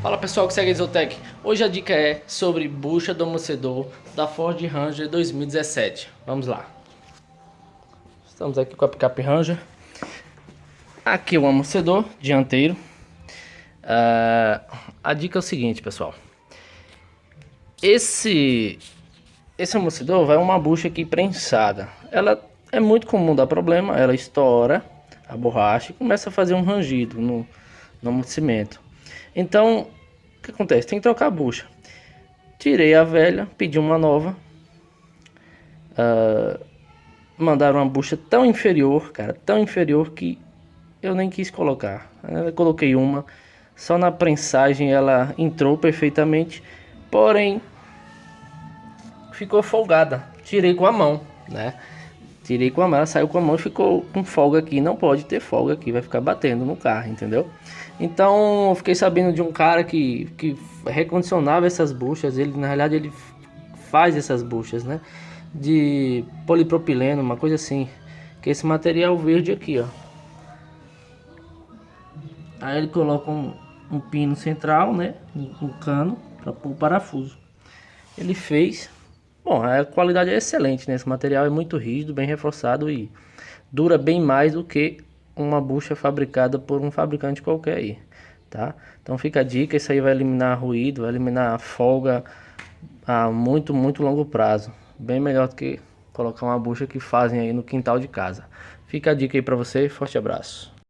Fala pessoal que segue a Isotec. Hoje a dica é sobre bucha do amortecedor da Ford Ranger 2017. Vamos lá. Estamos aqui com a picape Ranger. Aqui o amortecedor dianteiro. A dica é o seguinte, pessoal. Esse amortecedor vai uma bucha aqui prensada. Ela é muito comum dar problema. Ela estoura a borracha e começa a fazer um rangido no amortecimento. Então, o que acontece? Tem que trocar a bucha. Tirei a velha, pedi uma nova. Mandaram uma bucha tão inferior, cara, tão inferior que eu nem quis colocar. Eu coloquei uma, só na prensagem ela entrou perfeitamente, porém ficou folgada. Tirei com a mão, né? Tirei com a mão, ela saiu com a mão e ficou com folga aqui. Não pode ter folga aqui, vai ficar batendo no carro, entendeu? Então eu fiquei sabendo de um cara que recondicionava essas buchas. Ele, na realidade, ele faz essas buchas, né? De polipropileno, uma coisa assim. Que é esse material verde aqui, ó. Aí ele coloca um pino central, né? Um cano para pôr o parafuso. Ele fez. Bom, a qualidade é excelente, né? Esse material é muito rígido, bem reforçado e dura bem mais do que uma bucha fabricada por um fabricante qualquer aí, tá? Então fica a dica, isso aí vai eliminar ruído, vai eliminar folga a muito longo prazo. Bem melhor do que colocar uma bucha que fazem aí no quintal de casa. Fica a dica aí pra você, forte abraço.